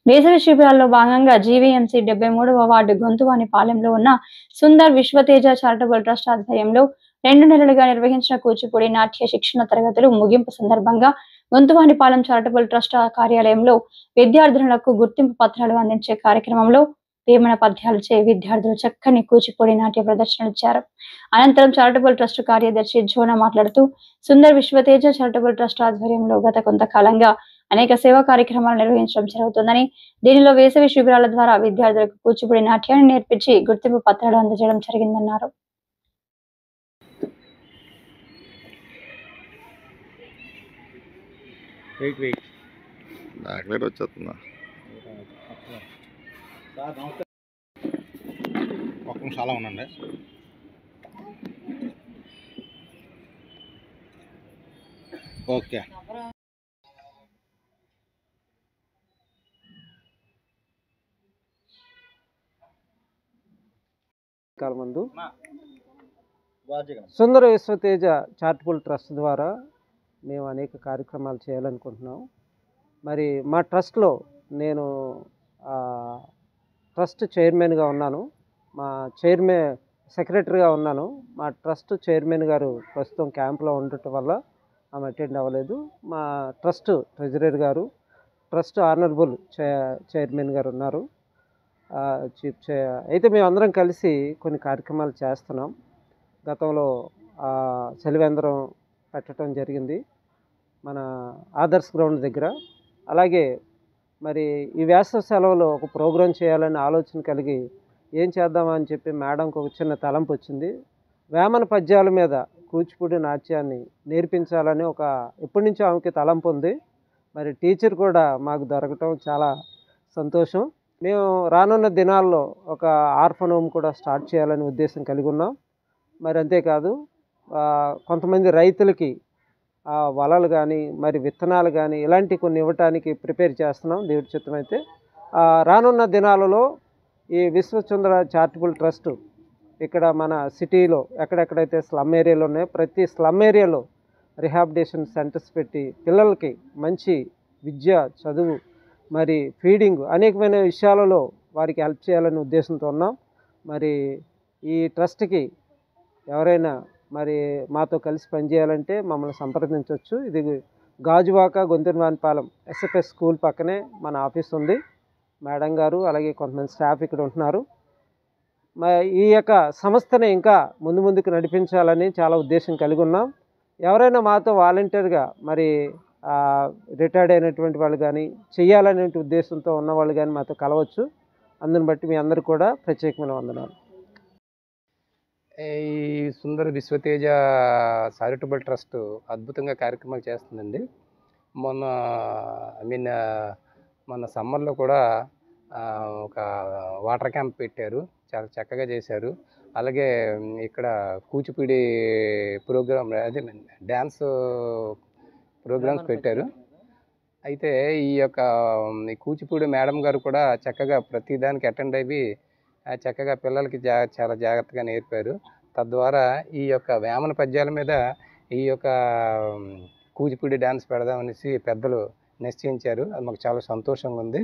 వేసవి శిబిరాల్లో భాగంగా GVMC 73వ ward గొంతువానిపాలెంలో ఉన్న సుందర్ విశ్వతేజ చారిటబుల్ ట్రస్ట్ ఆధ్వర్యంలో 2 నెలలుగా నిర్వహించిన కూచిపూడి నాట్య శిక్షణ తరగతులు ముగింపు సందర్భంగా గొంతువానిపాలెం చారిటబుల్ ట్రస్ట్ కార్యాలయంలో విద్యార్థులకు గుర్తింపు పత్రాలు అందించే కార్యక్రమంలో వేమన పద్యాలచే విద్యార్థులు చక్కని కూచిపూడి నాట్య ప్రదర్శనలు ఇచ్చారు. అనంతరం చారిటబుల్ ట్రస్ట్ కార్యదర్శి జోనా మాట్లాడుతూ సుందర్ విశ్వతేజ చారిటబుల్ ట్రస్ట్ ఆధ్వర్యంలో గత కొంతకాలంగా అనేక సేవా కార్యక్రమాలు నిర్వహించడం జరుగుతుందని, దీనిలో వేసవి శిబిరాల ద్వారా విద్యార్థులకు కూచిపూడి నాట్యాన్ని నేర్పించి గుర్తింపు పత్రాలు అందజేయడం జరిగిందన్నారు. ఓకే ముందు సుందర విశ్వతేజ చారిటబుల్ ట్రస్ట్ ద్వారా మేము అనేక కార్యక్రమాలు చేయాలనుకుంటున్నాం. మరి మా ట్రస్ట్లో నేను ట్రస్ట్ చైర్మన్గా ఉన్నాను. మా సెక్రటరీగా ఉన్నాను. మా ట్రస్ట్ చైర్మన్ గారు ప్రస్తుతం క్యాంప్లో ఉండటం వల్ల ఆమె అటెండ్ అవ్వలేదు. మా ట్రస్ట్ ట్రెజరర్ గారు, ట్రస్ట్ ఆనరబుల్ చైర్మన్ గారు ఉన్నారు. అయితే మేమందరం కలిసి కొన్ని కార్యక్రమాలు చేస్తున్నాం. గతంలో చలివేంద్రం పెట్టడం జరిగింది మన ఆదర్శ్ గ్రౌండ్ దగ్గర. అలాగే మరి ఈ వేసవి సెలవులో ఒక ప్రోగ్రాం చేయాలని ఆలోచన కలిగి ఏం చేద్దామని చెప్పి మేడంకి ఒక చిన్న తలంపు వచ్చింది. వేమన పద్యాల మీద కూచిపూడి నాట్యాన్ని నేర్పించాలని ఎప్పటి నుంచో ఆమెకి తలంపు ఉంది. మరి టీచర్ కూడా మాకు దొరకటం చాలా సంతోషం. మేము రానున్న దినాల్లో ఒక ఆర్ఫన్ హోమ్ కూడా స్టార్ట్ చేయాలని ఉద్దేశం కలిగి ఉన్నాం. మరి అంతేకాదు కొంతమంది రైతులకి వలలు కానీ మరి విత్తనాలు కానీ ఇలాంటి కొన్ని ఇవ్వటానికి ప్రిపేర్ చేస్తున్నాం దేవుడి చిత్తమైతే. రానున్న దినాలలో ఈ విశ్వసుందర చారిటబుల్ ట్రస్ట్ ఇక్కడ మన సిటీలో ఎక్కడెక్కడైతే స్లమ్ ఏరియాలు ఉన్నాయో ప్రతి స్లమ్ ఏరియాలో రిహాబిలిటేషన్ సెంటర్స్ పెట్టి పిల్లలకి మంచి విద్య, చదువు, మరి ఫీడింగ్ అనేకమైన విషయాలలో వారికి హెల్ప్ చేయాలనే ఉద్దేశంతో ఉన్నాం. మరి ఈ ట్రస్ట్కి ఎవరైనా మరి మాతో కలిసి పనిచేయాలంటే మమ్మల్ని సంప్రదించవచ్చు. ఇది గాజువాక గొంతువానిపాలెం ఎస్ఎఫ్ఎస్ స్కూల్ పక్కనే మన ఆఫీస్ ఉంది. మేడం గారు అలాగే కొంతమంది స్టాఫ్ ఇక్కడ ఉంటున్నారు. ఈ యొక్క సంస్థని ఇంకా ముందుకు నడిపించాలని చాలా ఉద్దేశం కలిగి ఉన్నాం. ఎవరైనా మాతో వాలంటీర్గా మరి రిటైర్డ్ అయినటువంటి వాళ్ళు కానీ చేయాలనే ఉద్దేశంతో ఉన్నవాళ్ళు కానీ మాతో కలవచ్చు. అందుని బట్టి మీ అందరూ కూడా ప్రత్యేకమైన వందనాలు. ఈ సుందర విశ్వతేజ చారిటబుల్ ట్రస్ట్ అద్భుతంగా కార్యక్రమాలు చేస్తుందండి. మొన్న సమ్మర్లో కూడా ఒక వాటర్ క్యాంప్ పెట్టారు, చాలా చక్కగా చేశారు. అలాగే ఇక్కడ కూచిపూడి ప్రోగ్రామ్, అదే డ్యాన్స్ ప్రోగ్రామ్స్ పెట్టారు. అయితే ఈ కూచిపూడి మేడం గారు కూడా చక్కగా ప్రతిదానికి అటెండ్ అయ్యి చక్కగా పిల్లలకి చాలా జాగ్రత్తగా నేర్పారు. తద్వారా ఈ వేమన పద్యాల మీద ఈ కూచిపూడి డ్యాన్స్ పెడదామనేసి పెద్దలు నిశ్చయించారు. అది మాకు చాలా సంతోషంగా ఉంది.